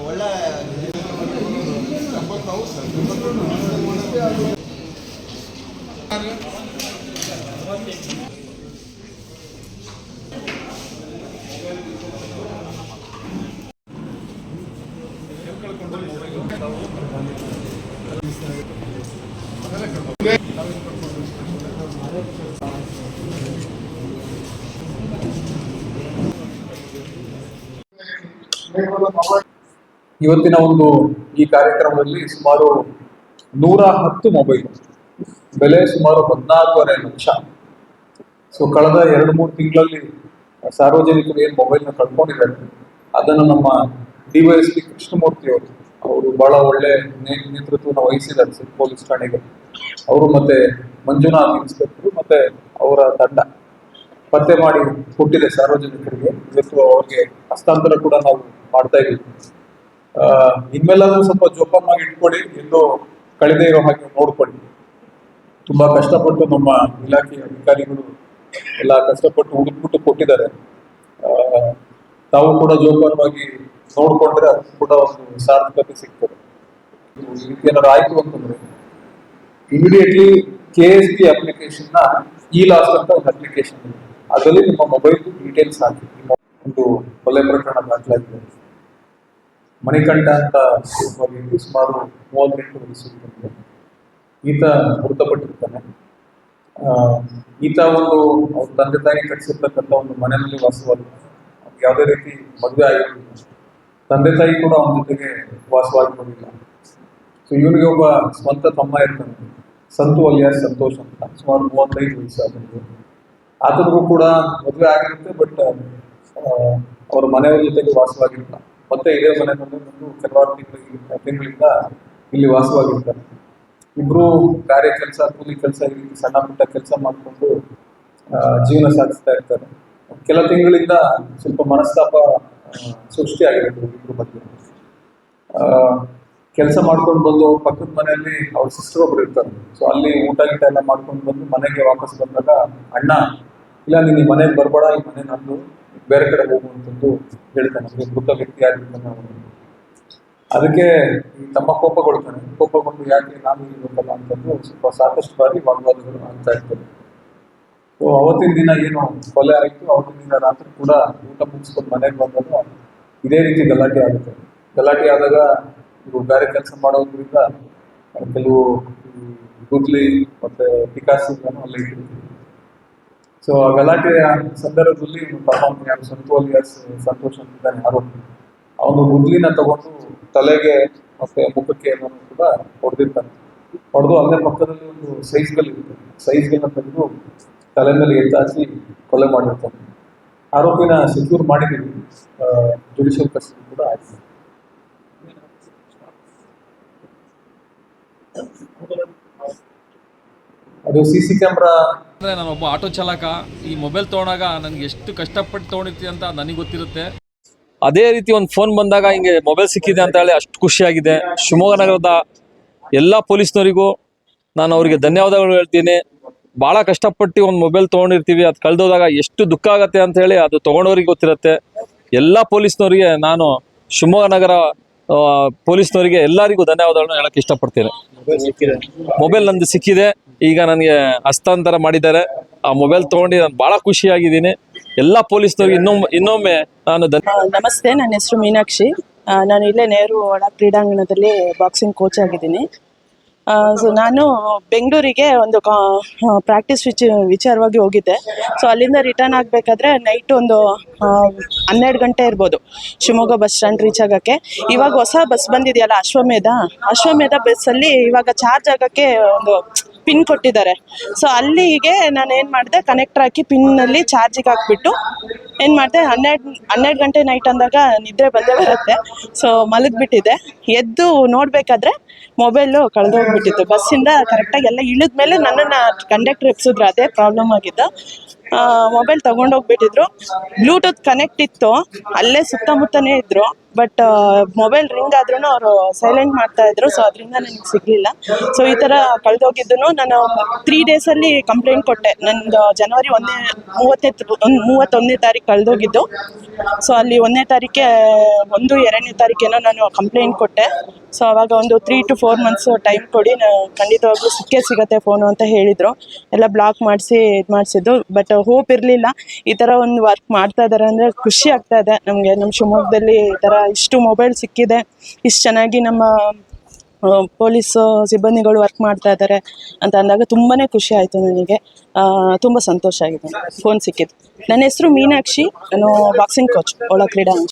ಒಳ್ಳೆ ಇವತ್ತಿನ ಒಂದು ಈ ಕಾರ್ಯಕ್ರಮದಲ್ಲಿ ಸುಮಾರು 110 ಮೊಬೈಲ್ ಬೆಲೆ ಸುಮಾರು 14.5 ಲಕ್ಷ. ಸೊ ಕಳೆದ 2-3 ತಿಂಗಳಲ್ಲಿ ಸಾರ್ವಜನಿಕರು ಏನು ಮೊಬೈಲ್ನ ಕಳ್ಕೊಂಡಿದ್ದಾರೆ ಅದನ್ನು ನಮ್ಮ ಡಿವೈಎಸ್ಪಿ ಕೃಷ್ಣಮೂರ್ತಿ ಅವರು ಬಹಳ ಒಳ್ಳೆ ನೇತೃತ್ವವನ್ನು ವಹಿಸಿದ್ದಾರೆ ಪೊಲೀಸ್ ಠಾಣೆಗೆ. ಅವರು ಮತ್ತೆ ಮಂಜುನಾಥ್ ಇನ್ಸ್ಪೆಕ್ಟರ್ ಮತ್ತೆ ಅವರ ತಂಡ ಪತ್ತೆ ಮಾಡಿ ಕೊಟ್ಟಿದೆ ಸಾರ್ವಜನಿಕರಿಗೆ. ಇವತ್ತು ಅವ್ರಿಗೆ ಹಸ್ತಾಂತರ ಕೂಡ ನಾವು ಮಾಡ್ತಾ ಇದ್ದೀವಿ. ಇನ್ಮೇಲಾದ್ರೂ ಸ್ವಲ್ಪ ಜೋಪಾನವಾಗಿ ಇಟ್ಕೊಳ್ಳಿ, ಎಲ್ಲೋ ಕಳೆದೇ ಇರೋ ಹಾಗೆ ನೋಡ್ಕೊಳ್ಳಿ. ತುಂಬಾ ಕಷ್ಟಪಟ್ಟು ನಮ್ಮ ಇಲಾಖೆಯ ಅಧಿಕಾರಿಗಳು ಎಲ್ಲ ಕಷ್ಟಪಟ್ಟು ಹುಡುಕ್ಬಿಟ್ಟು ಕೊಟ್ಟಿದ್ದಾರೆ. ತಾವು ಕೂಡ ಜೋಪಾನವಾಗಿ ನೋಡ್ಕೊಂಡ್ರೆ ಅದು ಕೂಡ ಒಂದು ಸಾರ್ಥಕತೆ ಸಿಗ್ತದೆ. ಏನಾದ್ರು ಆಯ್ತು ಅಂತಂದ್ರೆ ಇಮಿಡಿಯೇಟ್ಲಿ KSP ಅಪ್ಲಿಕೇಶನ್ ನ ಲಾಸ್ಟ್ ಅಂತ ಒಂದು ಅಪ್ಲಿಕೇಶನ್ ಇದೆ. ಅದರಲ್ಲಿ ನಿಮ್ಮ ಮೊಬೈಲ್ ಡೀಟೇಲ್ಸ್ ಹಾಕಿ. ಒಂದು ಕೊಲೆ ಪ್ರಕರಣ ದಾಖಲಾಗಿದೆ. ಮಣಿಕಂಠ ಅಂತ ಸುಮಾರು 38 ವರ್ಷ ಈತ ಮೃತಪಟ್ಟಿರ್ತಾನೆ. ಈತ ಒಂದು ಅವ್ರ ತಂದೆ ತಾಯಿ ಕಟ್ಟಿಸಿರ್ತಕ್ಕಂಥ ಒಂದು ಮನೆಯಲ್ಲಿ ವಾಸವಾದ, ಯಾವುದೇ ರೀತಿ ಮದುವೆ ಆಗಿರಲಿಲ್ಲ. ತಂದೆ ತಾಯಿ ಕೂಡ ಅವನ ಜೊತೆಗೆ ವಾಸವಾಗಿರೋದಿಲ್ಲ. ಸೊ ಇವನಿಗೆ ಒಬ್ಬ ಸ್ವಂತ ತಮ್ಮ ಇರ್ತಾನೆ, ಸಂತು ಅಲಿಯಾಸ್ ಸಂತೋಷ್ ಅಂತ, ಸುಮಾರು 35 ವಯಸ್ಸು ಆತನಿಗೆ. ಆತನಿಗೂ ಕೂಡ ಮದುವೆ ಆಗಿರುತ್ತೆ, ಬಟ್ ಅವ್ರ ಮನೆಯವ್ರ ಜೊತೆಗೆ ವಾಸವಾಗಿಲ್ಲ. ಮತ್ತೆ ಇದೇ ಮನೆಯಲ್ಲಿ ಒಂದು ಕೆಲವಾರು ತಿಂಗಳಿಂದ ಇಲ್ಲಿ ವಾಸವಾಗಿರ್ತಾರೆ. ಇಬ್ರು ಗಾರೆ ಕೆಲಸ, ಕೂಲಿ ಕೆಲಸ, ಈ ರೀತಿ ಸಣ್ಣ ಪುಟ್ಟ ಕೆಲಸ ಮಾಡಿಕೊಂಡು ಜೀವನ ಸಾಗಿಸ್ತಾ ಇರ್ತಾರೆ. ಕೆಲ ತಿಂಗಳಿಂದ ಸ್ವಲ್ಪ ಮನಸ್ತಾಪ ಸೃಷ್ಟಿಯಾಗಿರುತ್ತೆ ಇಬ್ರು ಬಗ್ಗೆ. ಕೆಲಸ ಮಾಡ್ಕೊಂಡು ಬಂದು ಪಕ್ಕದ ಮನೆಯಲ್ಲಿ ಅವ್ರ ಸಿಸ್ಟರ್ ಒಬ್ರು ಇರ್ತಾರೆ. ಸೊ ಅಲ್ಲಿ ಊಟ ಗೀಟ ಎಲ್ಲ ಮಾಡ್ಕೊಂಡು ಬಂದು ಮನೆಗೆ ವಾಪಸ್ ಬಂದಾಗ ಅಣ್ಣ, ಇಲ್ಲ ನೀನು ಈ ಮನೆಗೆ ಬರ್ಬೇಡ, ಈ ಮನೆ ನಂದು, ಬೇರೆ ಕಡೆ ಹೋಗುವಂಥದ್ದು ಹೇಳ್ತಾನೆ. ಮೃತ ವ್ಯಕ್ತಿ ಆಗಿರ್ತಾನೆ ಅವನು. ಅದಕ್ಕೆ ಈ ತಮ್ಮ ಕೋಪಗೊಂಡು ಯಾಕೆ ನಾನು ಇರ್ಬೇಕಲ್ಲ ಅಂತಂದು ಸ್ವಲ್ಪ ಸಾಕಷ್ಟು ಬಾರಿ ವಾಗ್ವಾದಗಳು ಆಗ್ತಾ ಇರ್ತದೆ. ಸೊ ಅವತ್ತಿನ ದಿನ ಏನು ಕೊಲೆ ಆಯಿತು, ಅವತ್ತಿನ ದಿನ ರಾತ್ರಿ ಕೂಡ ಊಟ ಮುಗಿಸ್ಕೊಂಡು ಮನೆಗೆ ಬಂದಾಗ ಇದೇ ರೀತಿ ಗಲಾಟೆ ಆಗುತ್ತೆ. ಗಲಾಟೆ ಆದಾಗ ಇವರು ಬೇರೆ ಕೆಲಸ ಮಾಡೋದ್ರಿಂದ ಕೆಲವು ಗುದ್ಲಿ ಮತ್ತೆ ಪಿಕಾಸಿಗಳನ್ನು ಅಲ್ಲೇ ಇಟ್ಟಿರ್ತೀವಿ. ಸೊ ಆ ಗಲಾಟೆಯ ಸಂದರ್ಭದಲ್ಲಿ ಸಂತು ಅಲಿಯಾಸ್ ಸಂತೋಷ್ ಅಂತಿದ್ದಾನೆ ಆರೋಪಿ, ಅವನು ಗುದ್ಲಿನ ತಗೊಂಡು ತಲೆಗೆ ಮತ್ತೆ ಮುಖಕ್ಕೆ ಕೂಡ ಹೊಡೆದಿರ್ತಾನೆ. ಹೊಡೆದು ಅಲ್ಲೇ ಪಕ್ಕದಲ್ಲಿ ಒಂದು ಸೈಜ್ಗಳನ್ನ ತೆಗೆದು ತಲೆ ಮೇಲೆ ಎತ್ತಾಚಿ ಕೊಲೆ ಮಾಡಿರ್ತಾನೆ. ಆರೋಪಿನ ಸೆಕ್ಯೂರ್ ಮಾಡಿದ್ದೀವಿ, ಜುಡಿಷಿಯಲ್ ಕಸ್ಟಡಿ ಕೂಡ ಆಯ್ತು. ಅದು CC ಕ್ಯಾಮ್ರಾ. ನಾನೊಬ್ಬ ಆಟೋ ಚಾಲಕ. ಈ ಮೊಬೈಲ್ ತೊಗೊಂಡಾಗ ನನಗೆ ಎಷ್ಟು ಕಷ್ಟಪಟ್ಟು ತೊಗೊಂಡಿರ್ತೀವಿ ಅಂತ ನನಗೆ ಗೊತ್ತಿರುತ್ತೆ. ಅದೇ ರೀತಿ ಒಂದು ಫೋನ್ ಬಂದಾಗ ಹಿಂಗೆ ಮೊಬೈಲ್ ಸಿಕ್ಕಿದೆ ಅಂತ ಹೇಳಿ ಅಷ್ಟು ಖುಷಿಯಾಗಿದೆ. ಶಿವಮೊಗ್ಗ ನಗರದ ಎಲ್ಲ ಪೊಲೀಸ್ನವರಿಗೂ ನಾನು ಅವರಿಗೆ ಧನ್ಯವಾದಗಳು ಹೇಳ್ತೀನಿ. ಭಾಳ ಕಷ್ಟಪಟ್ಟು ಒಂದು ಮೊಬೈಲ್ ತೊಗೊಂಡಿರ್ತೀವಿ, ಅದು ಕಳೆದೋದಾಗ ಎಷ್ಟು ದುಃಖ ಆಗುತ್ತೆ ಅಂತ ಹೇಳಿ ಅದು ತೊಗೊಂಡವ್ರಿಗೆ ಗೊತ್ತಿರುತ್ತೆ. ಎಲ್ಲ ಪೊಲೀಸ್ನವರಿಗೆ ನಾನು ಶಿವಮೊಗ್ಗ ನಗರ ಪೊಲೀಸ್ನವರಿಗೆ ಎಲ್ಲರಿಗೂ ಧನ್ಯವಾದಗಳನ್ನು ಹೇಳಕ್ಕೆ ಇಷ್ಟಪಡ್ತೇನೆ. ಮೊಬೈಲ್ ನಂದು ಸಿಕ್ಕಿದೆ, ಈಗ ನನಗೆ ಹಸ್ತಾಂತರ ಮಾಡಿದ್ದಾರೆ. ಆ ಮೊಬೈಲ್ ತೊಗೊಂಡು ನಾನು ಭಾಳ ಖುಷಿಯಾಗಿದ್ದೀನಿ. ಎಲ್ಲ ಪೊಲೀಸ್ನವ್ರಿಗೆ ಇನ್ನೊಮ್ಮೆ ನಾನು ನಮಸ್ತೆ, ನನ್ನ ಹೆಸರು ಮೀನಾಕ್ಷಿ. ನಾನು ಇಲ್ಲೇ ನೆಹರು ಒಳ ಕ್ರೀಡಾಂಗಣದಲ್ಲಿ ಬಾಕ್ಸಿಂಗ್ ಕೋಚ್ ಆಗಿದ್ದೀನಿ. ಸೊ ನಾನು ಬೆಂಗಳೂರಿಗೆ ಒಂದು ಪ್ರಾಕ್ಟೀಸ್ ವಿಚಾರವಾಗಿ ಹೋಗಿದ್ದೆ. ಸೊ ಅಲ್ಲಿಂದ ರಿಟರ್ನ್ ಆಗಬೇಕಾದ್ರೆ ನೈಟ್ ಒಂದು 12 ಗಂಟೆ ಇರ್ಬೋದು ಶಿವಮೊಗ್ಗ ಬಸ್ ಸ್ಟ್ಯಾಂಡ್ ರೀಚ್ ಆಗೋಕ್ಕೆ. ಇವಾಗ ಹೊಸ ಬಸ್ ಬಂದಿದೆಯಲ್ಲ ಅಶ್ವಮೇಧ ಬಸ್ಸಲ್ಲಿ ಇವಾಗ ಚಾರ್ಜ್ ಆಗೋಕ್ಕೆ ಒಂದು ಪಿನ್ ಕೊಟ್ಟಿದ್ದಾರೆ. ಸೊ ಅಲ್ಲಿಗೆ ನಾನು ಏನು ಮಾಡಿದೆ, ಕನೆಕ್ಟರ್ ಹಾಕಿ ಪಿನ್ನಲ್ಲಿ ಚಾರ್ಜಿಗೆ ಹಾಕ್ಬಿಟ್ಟು ಏನು ಮಾಡಿದೆ, 12 ಗಂಟೆ ನೈಟ್ ಅಂದಾಗ ನಿದ್ರೆ ಬಂದೇ ಬರುತ್ತೆ. ಸೊ ಮಲಗಿಬಿಟ್ಟಿದ್ದೆ. ಎದ್ದು ನೋಡಬೇಕಾದ್ರೆ ಮೊಬೈಲು ಕಳೆದೋಗ್ಬಿಟ್ಟಿತ್ತು. ಬಸ್ಸಿಂದ ಕರೆಕ್ಟಾಗಿ ಎಲ್ಲ ಇಳಿದ ಮೇಲೆ ನನ್ನನ್ನು ಕಂಡಕ್ಟರ್ ಎಪ್ಸಿದ್ರು. ಅದೇ ಪ್ರಾಬ್ಲಮ್ ಆಗಿದ್ದು. ಮೊಬೈಲ್ ತಗೊಂಡೋಗ್ಬಿಟ್ಟಿದ್ರು. ಬ್ಲೂಟೂತ್ ಕನೆಕ್ಟ್ ಇತ್ತು, ಅಲ್ಲೇ ಸುತ್ತಮುತ್ತನೇ ಇದ್ರು. ಬಟ್ ಮೊಬೈಲ್ ರಿಂಗ್ ಆದ್ರೂ ಅವರು ಸೈಲೆಂಟ್ ಮಾಡ್ತಾ ಇದ್ರು. ಸೊ ಅದರಿಂದ ನನಗೆ ಸಿಗಲಿಲ್ಲ. ಸೊ ಈ ಥರ ಕಳೆದೋಗಿದ್ದು ನಾನು 3 ಡೇಸಲ್ಲಿ ಕಂಪ್ಲೇಂಟ್ ಕೊಟ್ಟೆ. ನಂದು ಜನವರಿ 31ನೇ ತಾರೀಕು ಕಳೆದೋಗಿದ್ದು. ಸೊ ಅಲ್ಲಿ 1ನೇ ತಾರೀಕೆ 2ನೇ ತಾರೀಕೇನೋ ನಾನು ಕಂಪ್ಲೇಂಟ್ ಕೊಟ್ಟೆ. ಸೊ ಅವಾಗ ಒಂದು 3 to 4 months ಟೈಮ್ ಕೊಡಿ, ಖಂಡಿತವಾಗ್ಲೂ ಸಿಗತ್ತೆ ಫೋನು ಅಂತ ಹೇಳಿದರು. ಎಲ್ಲ ಬ್ಲಾಕ್ ಮಾಡಿಸಿ ಇದು ಮಾಡಿಸಿದ್ದು. ಬಟ್ ಹೋಪ್ ಇರಲಿಲ್ಲ. ಈ ಥರ ಒಂದು ವರ್ಕ್ ಮಾಡ್ತಾ ಇದ್ದಾರೆ ಅಂದರೆ ಖುಷಿ ಆಗ್ತಾ ಇದೆ ನಮಗೆ. ನಮ್ಮ ಶಿವಮೊಗ್ಗದಲ್ಲಿ ಈ ಥರ ಇಷ್ಟು ಮೊಬೈಲ್ ಸಿಕ್ಕಿದೆ, ಇಷ್ಟು ಚೆನ್ನಾಗಿ ನಮ್ಮ ಪೊಲೀಸ್ ಸಿಬ್ಬಂದಿಗಳು ವರ್ಕ್ ಮಾಡ್ತಾ ಇದ್ದಾರೆ ಅಂತ ಅಂದಾಗ ತುಂಬಾ ಖುಷಿ ಆಯಿತು ನನಗೆ. ತುಂಬ ಸಂತೋಷ ಆಗಿದೆ ಫೋನ್ ಸಿಕ್ಕಿದ್ದು. ನನ್ನ ಹೆಸರು ಮೀನಾಕ್ಷಿ, ನಾನು ಬಾಕ್ಸಿಂಗ್ ಕೋಚ್ ಒಳ ಕ್ರೀಡಾಂಗಣ.